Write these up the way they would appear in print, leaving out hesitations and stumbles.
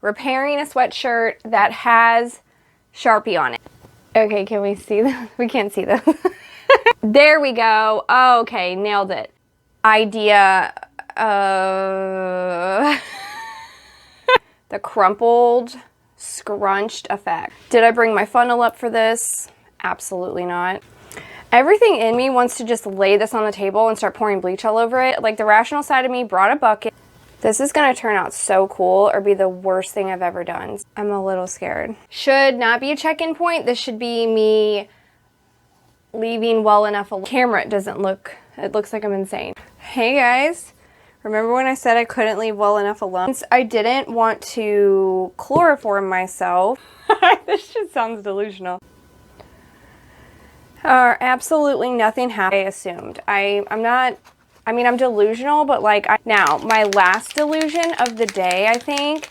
repairing a sweatshirt that has Sharpie on it. Okay, can we see that? We can't see that. There we go. Oh, okay, nailed it. Idea, the crumpled, scrunched effect. Did I bring my funnel up for this? Absolutely not. Everything in me wants to just lay this on the table and start pouring bleach all over it. Like, the rational side of me brought a bucket. This is gonna turn out so cool or be the worst thing I've ever done. I'm a little scared. Should not be a check-in point. This should be me leaving well enough alone. Camera, it looks like I'm insane. Hey guys, remember when I said I couldn't leave well enough alone? Since I didn't want to chloroform myself. This just sounds delusional. Absolutely nothing happened. I assumed. I'm delusional, but like, now, my last delusion of the day, I think.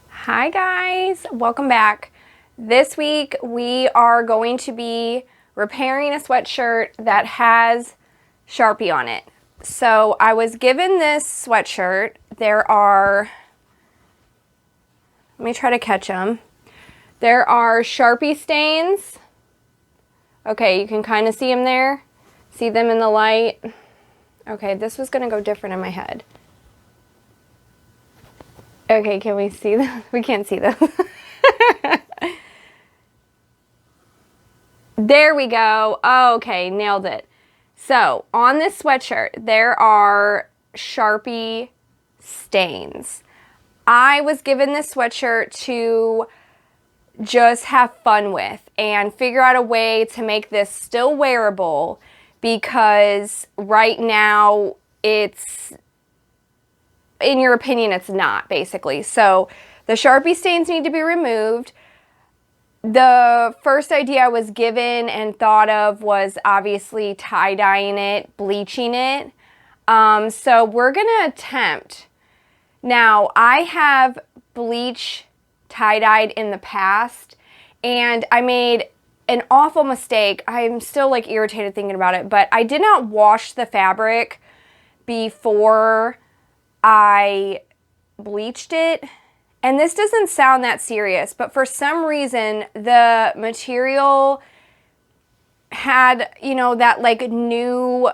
Hi guys, welcome back. This week, we are going to be repairing a sweatshirt that has Sharpie on it. So, I was given this sweatshirt. There are, let me try to catch them. There are Sharpie stains. Okay, you can kind of see them there. See them in the light. Okay, this was gonna go different in my head. Okay, can we see them? We can't see them. There we go. Okay, nailed it. So, on this sweatshirt, there are Sharpie stains. I was given this sweatshirt to just have fun with and figure out a way to make this still wearable, because right now it's, in your opinion, it's not, basically. So the Sharpie stains need to be removed. The first idea I was given and thought of was obviously tie-dyeing it, bleaching it. So we're gonna attempt. Now, I have bleach tie-dyed in the past, and I made an awful mistake. I'm still like irritated thinking about it, but I did not wash the fabric before I bleached it. And this doesn't sound that serious, but for some reason the material had, you know, that like new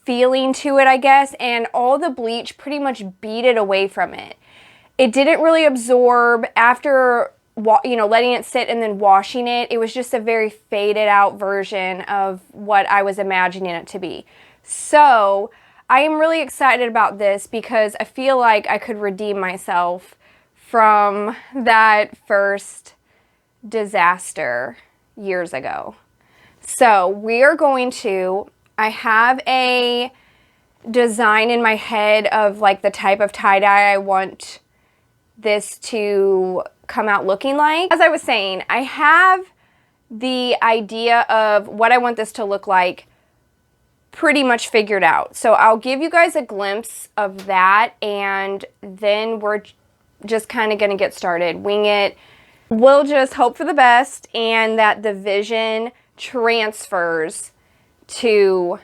feeling to it, I guess, and all the bleach pretty much beat it away from it. It didn't really absorb after, you know, letting it sit and then washing it. It was just a very faded out version of what I was imagining it to be. So I am really excited about this because I feel like I could redeem myself from that first disaster years ago. So we are going to, I have a design in my head of like the type of tie-dye I want this to come out looking like. As I was saying, I have the idea of what I want this to look like pretty much figured out. So I'll give you guys a glimpse of that, and then we're just kind of going to get started. Wing it. We'll just hope for the best and that the vision transfers to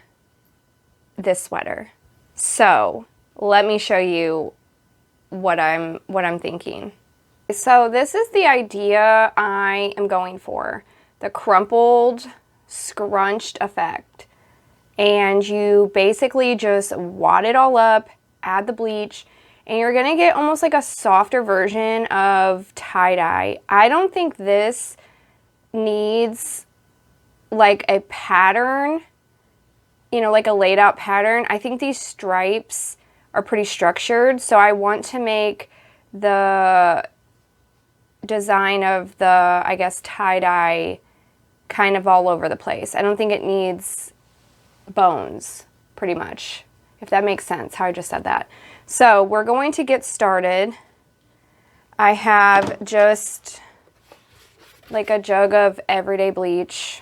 this sweater. So let me show you what I'm thinking. So this is the idea I am going for. The crumpled, scrunched effect. And you basically just wad it all up, add the bleach, and you're gonna get almost like a softer version of tie-dye. I don't think this needs like a pattern, you know, like a laid out pattern. I think these stripes are pretty structured, so I want to make the design of the, I guess, tie-dye kind of all over the place. I don't think it needs bones, pretty much, if that makes sense, how I just said that. So we're going to get started. I have just like a jug of everyday bleach.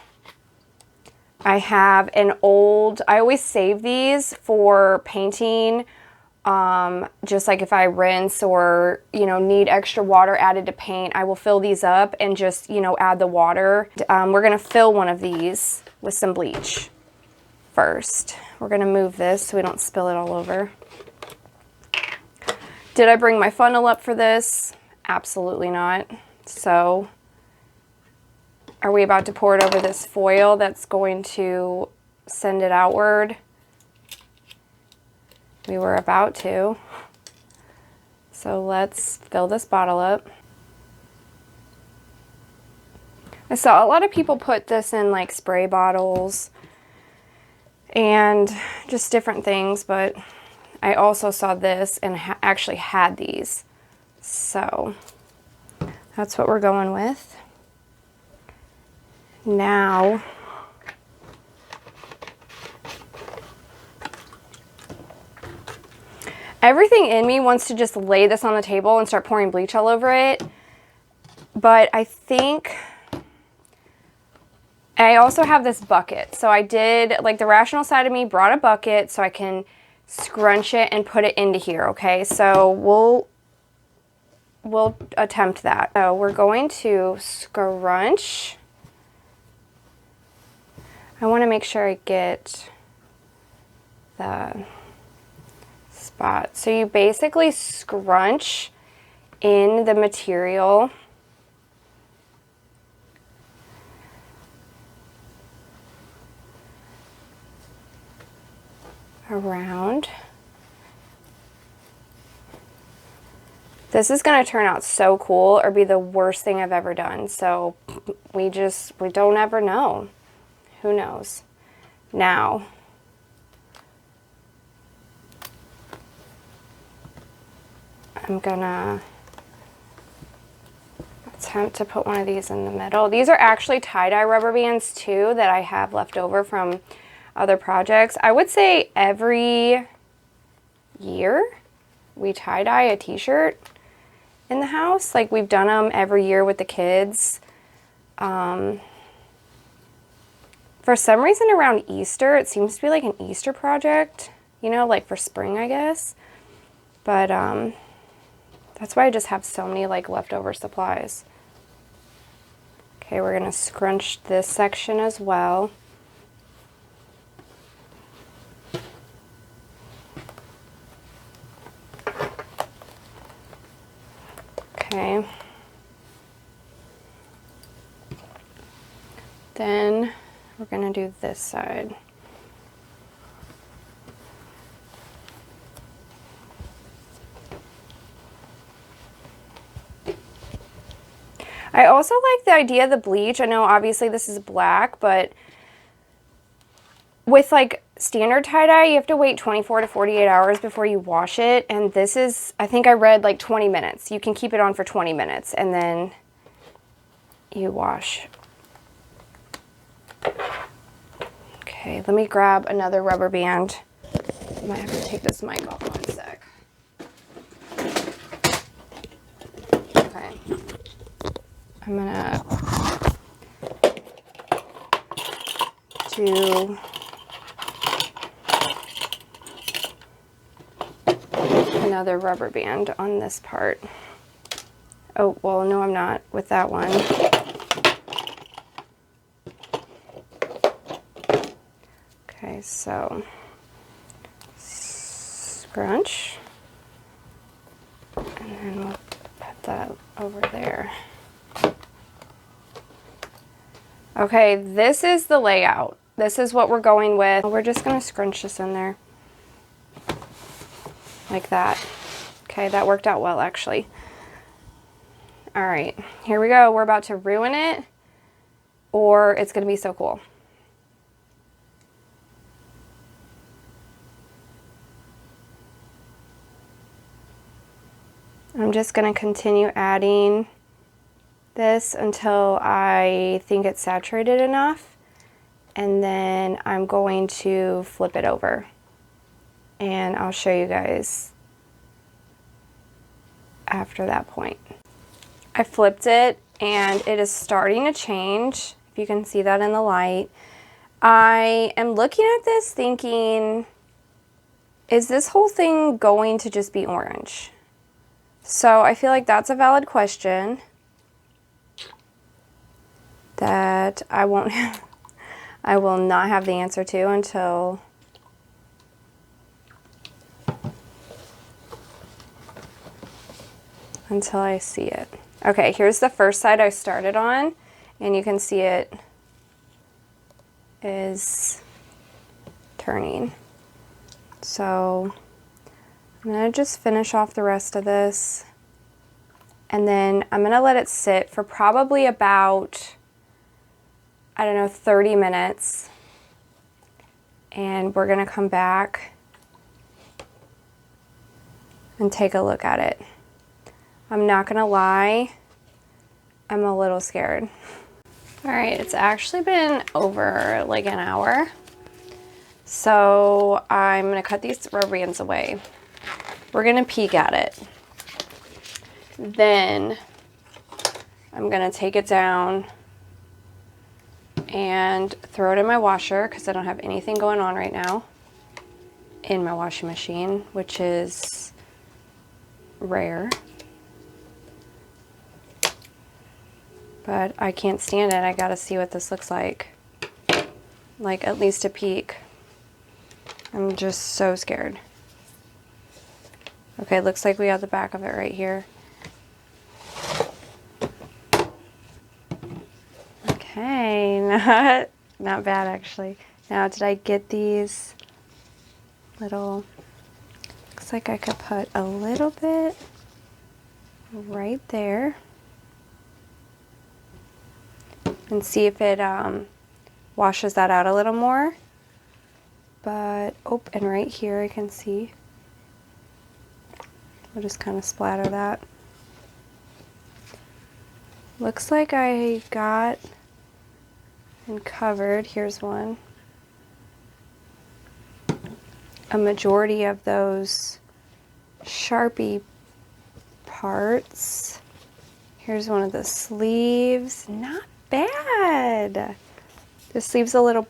I have an old, I always save these for painting, just like if I rinse or, you know, need extra water added to paint, I will fill these up and just, you know, add the water. We're gonna fill one of these with some bleach first. We're gonna move this so we don't spill it all over. Did I bring my funnel up for this? Absolutely not. So, are we about to pour it over this foil that's going to send it outward? We were about to. So let's fill this bottle up. I saw a lot of people put this in like spray bottles and just different things, but I also saw this and actually had these. So that's what we're going with. Now, everything in me wants to just lay this on the table and start pouring bleach all over it. But I think I also have this bucket. So I did, like, the rational side of me brought a bucket so I can scrunch it and put it into here, okay? So we'll attempt that. So we're going to scrunch. I want to make sure I get the spot. So you basically scrunch in the material around. This is going to turn out so cool or be the worst thing I've ever done. So we don't ever know. Who knows? Now, I'm gonna attempt to put one of these in the middle. These are actually tie-dye rubber bands too that I have left over from other projects. I would say every year we tie-dye a t-shirt in the house. Like, we've done them every year with the kids. For some reason around Easter, it seems to be like an Easter project, you know, like for spring, I guess. But that's why I just have so many like leftover supplies. Okay, we're gonna scrunch this section as well. Okay. Then we're gonna do this side. I also like the idea of the bleach. I know obviously this is black, but with like standard tie-dye, you have to wait 24 to 48 hours before you wash it. And this is, I think I read like 20 minutes. You can keep it on for 20 minutes and then you wash. Okay, let me grab another rubber band. I might have to take this mic off 1 sec. Okay. I'm gonna do another rubber band on this part. Oh, well, no, I'm not with that one. Okay, so scrunch, and then we'll put that over there. Okay, this is the layout. This is what we're going with. We're just gonna scrunch this in there. Like that. Okay, that worked out well, actually. All right, here we go. We're about to ruin it, or it's gonna be so cool. I'm just gonna continue adding this until I think it's saturated enough, and then I'm going to flip it over and I'll show you guys after that point. I flipped it and it is starting to change, if you can see that in the light. I am looking at this thinking, is this whole thing going to just be orange? So I feel like that's a valid question that I will not have the answer to until until I see it. Okay, here's the first side I started on, and you can see it is turning. So I'm gonna just finish off the rest of this, and then I'm gonna let it sit for probably about, I don't know, 30 minutes. And we're gonna come back and take a look at it. I'm not gonna lie, I'm a little scared. All right, it's actually been over like an hour. So I'm gonna cut these rubber bands away. We're gonna peek at it. Then I'm gonna take it down and throw it in my washer because I don't have anything going on right now in my washing machine, which is rare. But I can't stand it. I gotta see what this looks like. Like at least a peek. I'm just so scared. Okay, looks like we got the back of it right here. Okay, not bad actually. Now, did I get these little, looks like I could put a little bit right there and see if it washes that out a little more. But, oh, and right here I can see. We'll just kind of splatter that. Looks like I got and covered, here's one, a majority of those Sharpie parts. Here's one of the sleeves. Not bad. The sleeve's a little,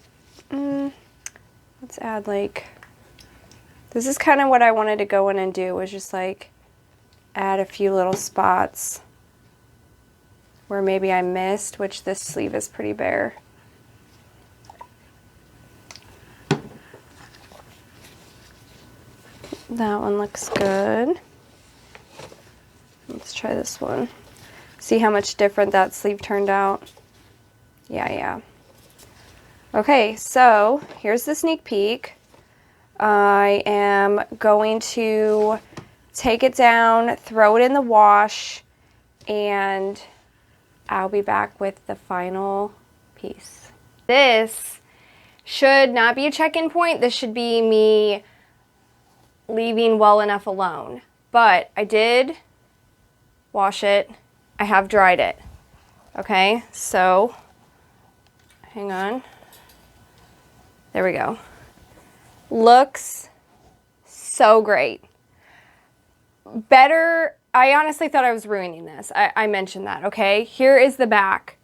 let's add like, this is kind of what I wanted to go in and do, was just like add a few little spots where maybe I missed, which this sleeve is pretty bare. That one looks good. Let's try this one. See how much different that sleeve turned out? Yeah. Okay, so here's the sneak peek. I am going to take it down, throw it in the wash, and I'll be back with the final piece. This should not be a check-in point. This should be me leaving well enough alone. But I did wash it. I have dried it. Okay, so hang on. There we go. Looks so great. Better, I honestly thought I was ruining this. I mentioned that, okay? Here is the back.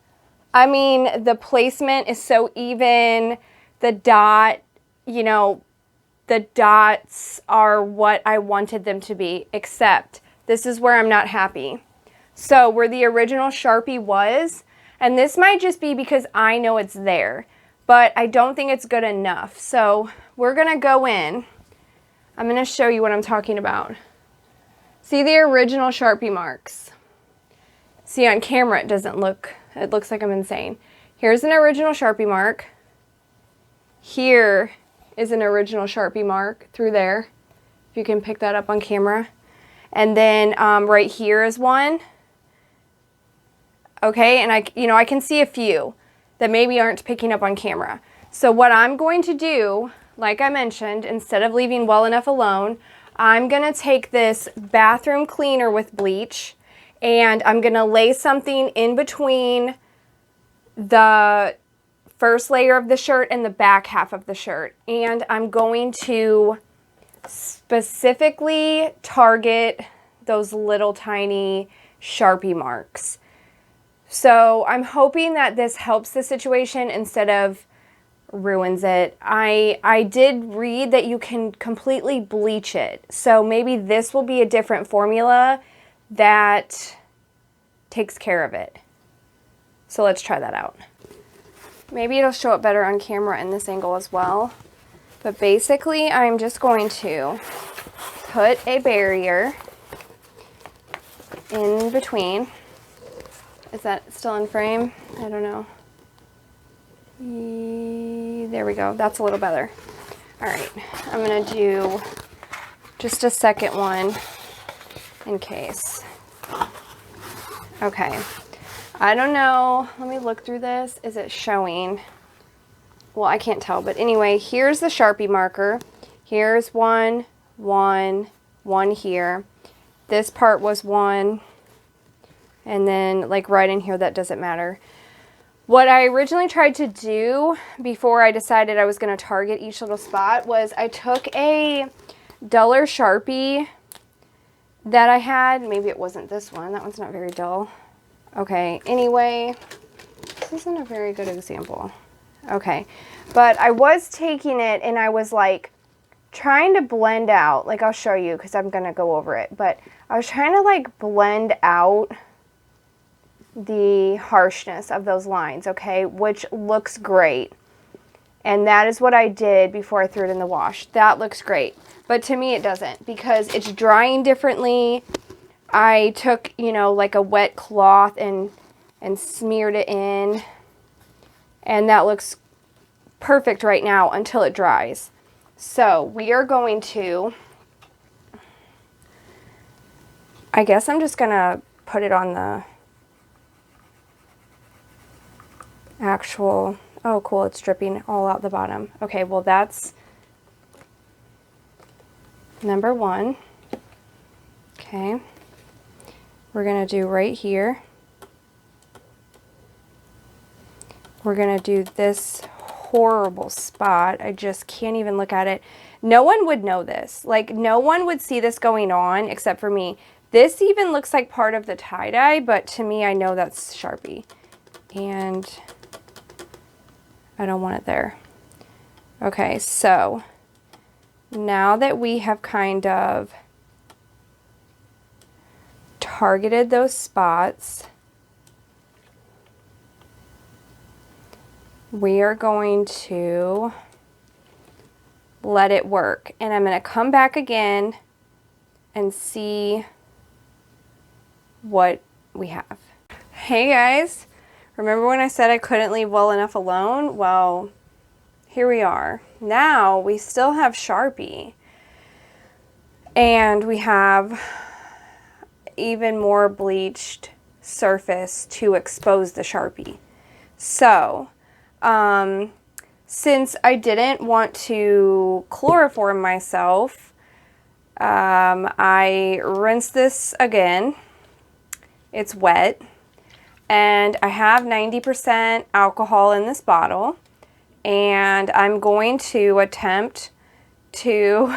I mean, the placement is so even. The dot, you know, the dots are what I wanted them to be, except this is where I'm not happy. So where the original Sharpie was, and this might just be because I know it's there, but I don't think it's good enough. So we're gonna go in. I'm gonna show you what I'm talking about. See the original Sharpie marks? See, on camera it doesn't look, it looks like I'm insane. Here's an original Sharpie mark. Here is an original Sharpie mark through there, if you can pick that up on camera. And then right here is one. Okay, and I can see a few that maybe aren't picking up on camera. So what I'm going to do, like I mentioned, instead of leaving well enough alone, I'm gonna take this bathroom cleaner with bleach, and I'm gonna lay something in between the first layer of the shirt and the back half of the shirt. And I'm going to specifically target those little tiny Sharpie marks. So I'm hoping that this helps the situation instead of ruins it. I did read that you can completely bleach it. So maybe this will be a different formula that takes care of it. So let's try that out. Maybe it'll show up better on camera in this angle as well. But basically, I'm just going to put a barrier in between. Is that still in frame? I don't know. There we go. That's a little better. All right, I'm gonna do just a second one in case. Okay, I don't know. Let me look through this. Is it showing? Well, I can't tell, but anyway, here's the Sharpie marker. Here's one here. This part was one, and then like right in here, that doesn't matter. What I originally tried to do before I decided I was going to target each little spot was I took a duller Sharpie that I had. Maybe it wasn't this one. That one's not very dull. Okay, anyway, this isn't a very good example. Okay, but I was taking it and I was like trying to blend out, like I'll show you because I'm going to go over it, but I was trying to like blend out the harshness of those lines, okay, which looks great. And that is what I did before I threw it in the wash. That looks great. But to me it doesn't, because it's drying differently. I took, you know, like a wet cloth and smeared it in. And that looks perfect right now until it dries. So we are going to, I guess I'm just going to put it on the actual, oh cool, it's dripping all out the bottom. Okay, well that's number one. Okay, we're gonna do right here. We're gonna do this horrible spot. I just can't even look at it. No one would know this. Like, no one would see this going on except for me. This even looks like part of the tie-dye, but to me, I know that's Sharpie. And I don't want it there. Okay, so now that we have kind of targeted those spots, we are going to let it work. And I'm going to come back again and see what we have. Hey guys. Remember when I said I couldn't leave well enough alone? Well, here we are. Now we still have Sharpie. And we have even more bleached surface to expose the Sharpie. So, since I didn't want to chloroform myself, I rinsed this again. It's wet. And I have 90% alcohol in this bottle, and I'm going to attempt to,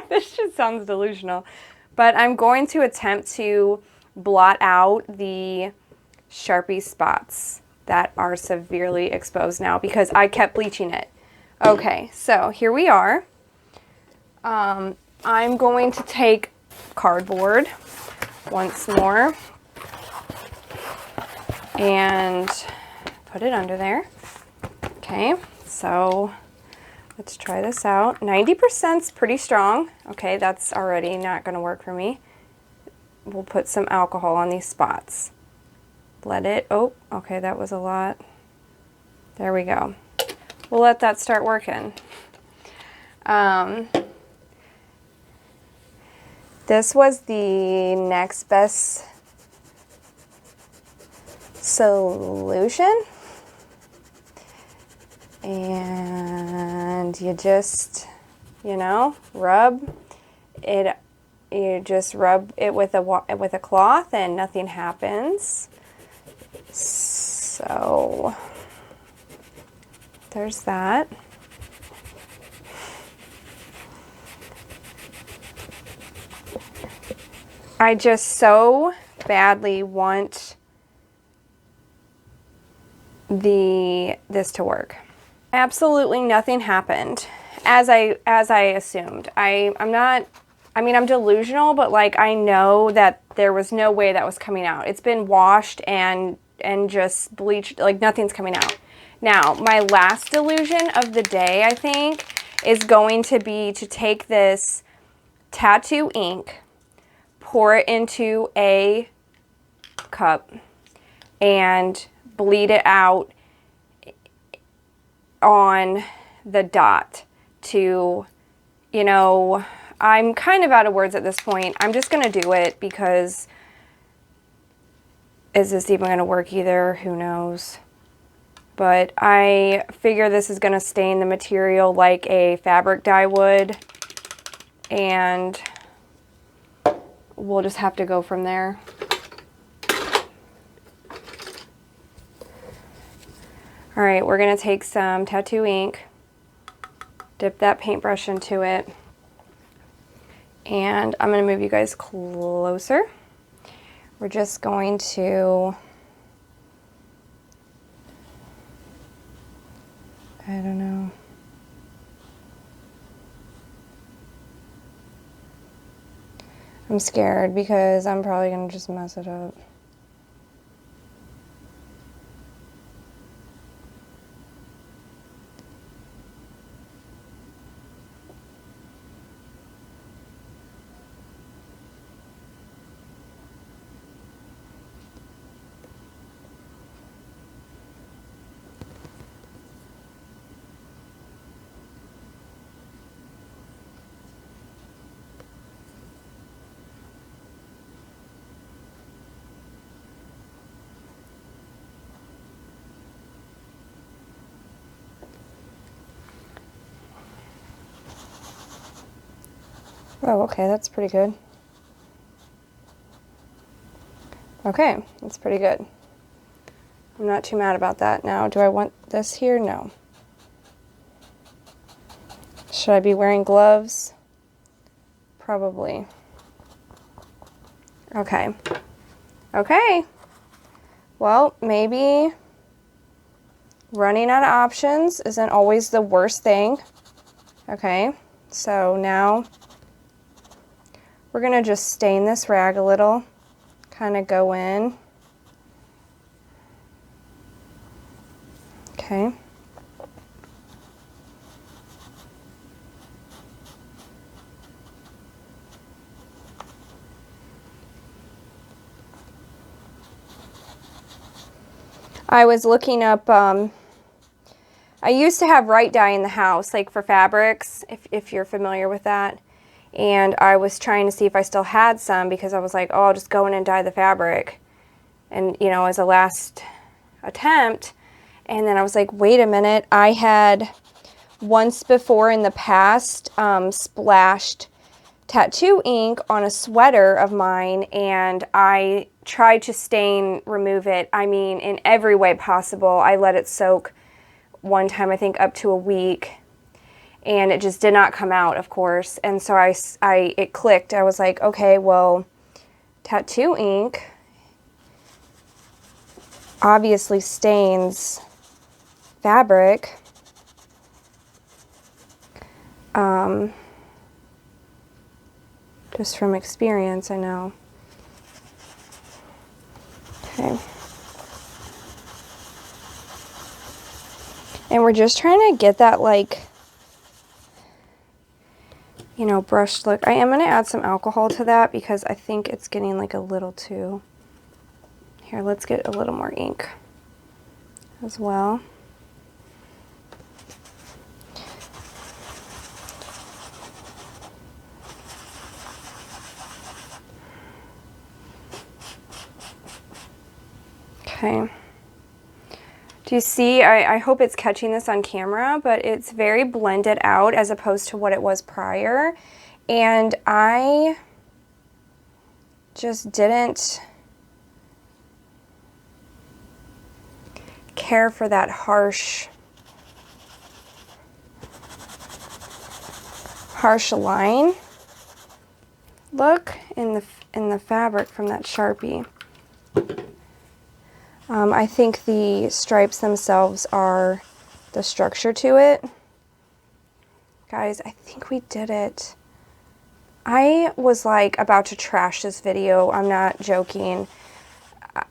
this just sounds delusional, but I'm going to attempt to blot out the Sharpie spots that are severely exposed now because I kept bleaching it. Okay, so here we are. I'm going to take cardboard once more and put it under there. Okay, so let's try this out. 90% is pretty strong. Okay, that's already not going to work for me. We'll put some alcohol on these spots. Let it, oh, okay, that was a lot. There we go. We'll let that start working. This was the next best solution, and you just, you know, rub it. You just rub it with a cloth, and nothing happens. So there's that. I just so badly want this to work. Absolutely nothing happened as I assumed. I'm delusional, but like I know that there was no way that was coming out. It's been washed and just bleached, like nothing's coming out. Now, my last delusion of the day, I think, is going to be to take this tattoo ink, pour it into a cup and bleed it out on the dot to, you know, I'm kind of out of words at this point. I'm just going to do it because is this even going to work either? Who knows? But I figure this is going to stain the material like a fabric dye would, and we'll just have to go from there. All right, we're going to take some tattoo ink, dip that paintbrush into it, and I'm going to move you guys closer. We're just going to, I don't know. I'm scared because I'm probably going to just mess it up. Oh, okay, that's pretty good. Okay, that's pretty good. I'm not too mad about that. Now, do I want this here? No. Should I be wearing gloves? Probably. Okay. Okay. Well, maybe running out of options isn't always the worst thing. Okay, so now we're going to just stain this rag a little, kind of go in. Okay. I was looking up, I used to have Right Dye in the house, like for fabrics, if you're familiar with that. And I was trying to see if I still had some because I was like, oh, I'll just go in and dye the fabric. And, you know, as a last attempt. And then I was like, wait a minute. I had once before in the past splashed tattoo ink on a sweater of mine, and I tried to remove it. I mean, in every way possible. I let it soak one time, I think up to a week. And it just did not come out, of course. And so it clicked. I was like, okay, well, tattoo ink obviously stains fabric. Just from experience, I know. Okay. And we're just trying to get that, like, you know, brushed look. I am going to add some alcohol to that because I think it's getting like a little too. Here, let's get a little more ink as well. Okay. Do you see, I hope it's catching this on camera, but it's very blended out as opposed to what it was prior. And I just didn't care for that harsh line look in the fabric from that Sharpie. I think the stripes themselves are the structure to it. Guys, I think we did it. I was like about to trash this video. I'm not joking.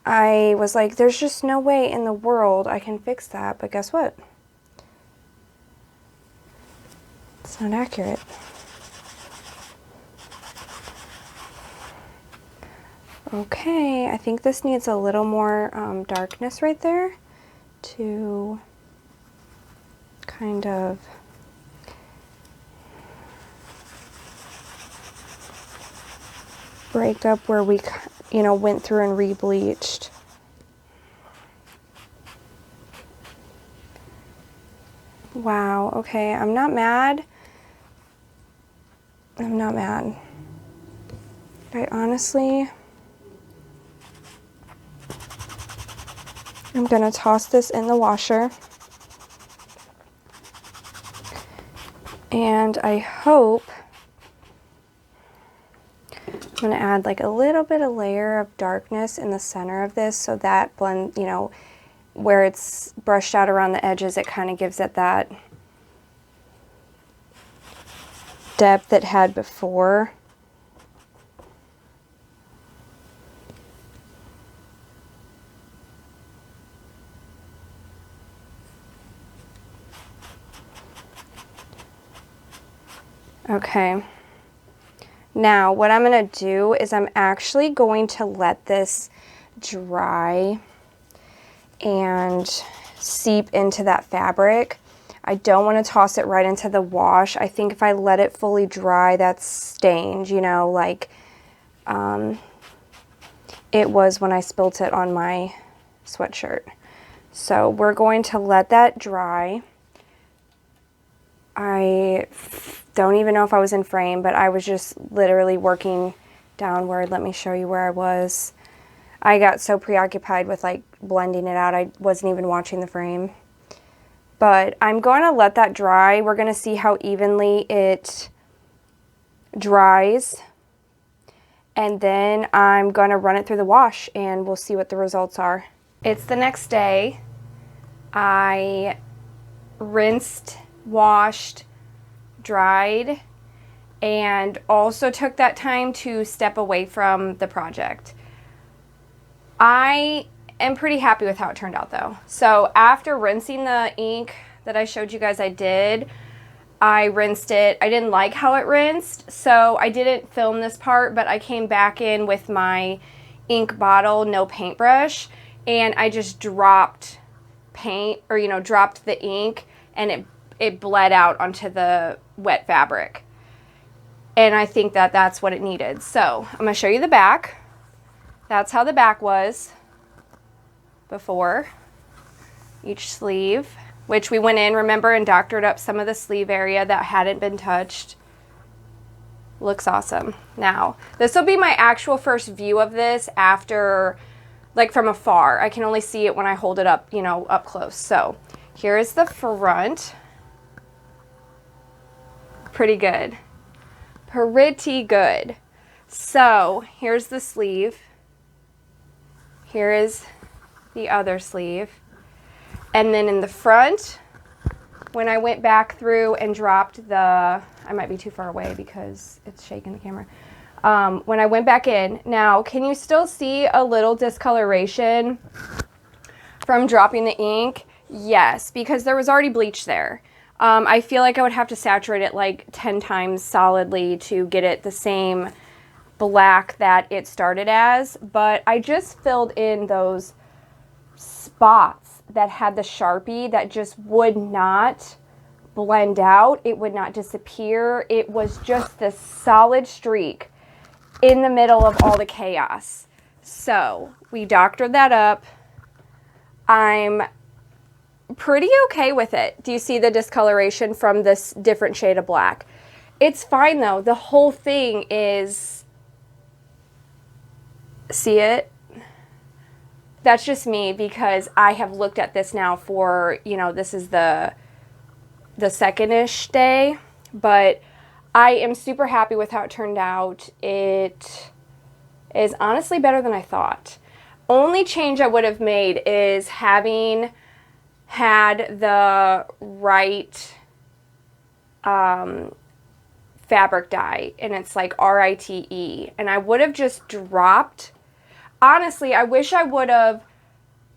I was like, there's just no way in the world I can fix that. But guess what? It's not accurate. Okay, I think this needs a little more darkness right there to kind of break up where we, you know, went through and re-bleached. Wow, okay, I'm not mad. I'm not mad. I honestly, I'm gonna toss this in the washer. And I hope, I'm gonna add like a little bit of layer of darkness in the center of this so that blend, you know, where it's brushed out around the edges, it kind of gives it that depth it had before. Okay. Now what I'm going to do is I'm actually going to let this dry and seep into that fabric. I don't want to toss it right into the wash. I think if I let it fully dry, that's stained, you know, like it was when I spilt it on my sweatshirt. So we're going to let that dry. I don't even know if I was in frame, but I was just literally working downward. Let me show you where I was. I got so preoccupied with like blending it out, I wasn't even watching the frame. But I'm going to let that dry. We're going to see how evenly it dries. And then I'm going to run it through the wash and we'll see what the results are. It's the next day. I rinsed, washed, dried, and also took that time to step away from the project. I am pretty happy with how it turned out though. So after rinsing the ink that I showed you guys I did, I rinsed it. I didn't like how it rinsed, so I didn't film this part, but I came back in with my ink bottle, no paintbrush, and I just dropped paint, or you know, dropped the ink, and it bled out onto the wet fabric. And I think that that's what it needed. So I'm gonna show you the back. That's how the back was before each sleeve, which we went in, remember, and doctored up some of the sleeve area that hadn't been touched. Looks awesome. Now, this will be my actual first view of this after, like from afar. I can only see it when I hold it up, you know, up close. So here is the front. Pretty good. Pretty good. So here's the sleeve. Here is the other sleeve. And then in the front, when I went back through and dropped the, I might be too far away because it's shaking the camera. When I went back in, now can you still see a little discoloration from dropping the ink? Yes, because there was already bleach there. I feel like I would have to saturate it like 10 times solidly to get it the same black that it started as, but I just filled in those spots that had the Sharpie that just would not blend out. It would not disappear. It was just this solid streak in the middle of all the chaos. So we doctored that up. I'm pretty okay with it. Do you see the discoloration from this different shade of black? It's fine though. The whole thing is, see it? That's just me because I have looked at this now for, you know, this is the second-ish day, but I am super happy with how it turned out. It is honestly better than I thought. Only change I would have made is having had the right fabric dye, and it's like RITE, and I would have just dropped. Honestly, I wish I would have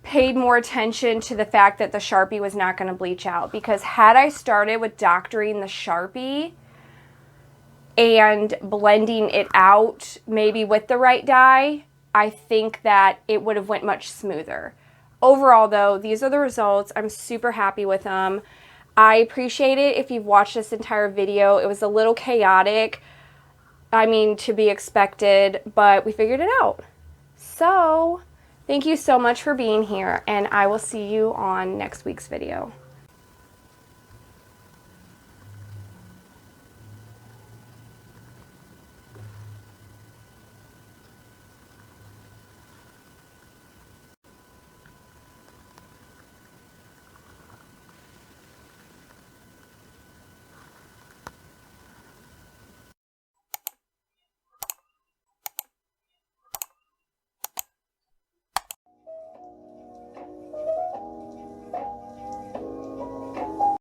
paid more attention to the fact that the Sharpie was not going to bleach out, because had I started with doctoring the Sharpie and blending it out maybe with the right dye, I think that it would have went much smoother. Overall though, these are the results. I'm super happy with them. I appreciate it if you've watched this entire video. It was a little chaotic. I mean, to be expected, but we figured it out. So, thank you so much for being here, and I will see you on next week's video.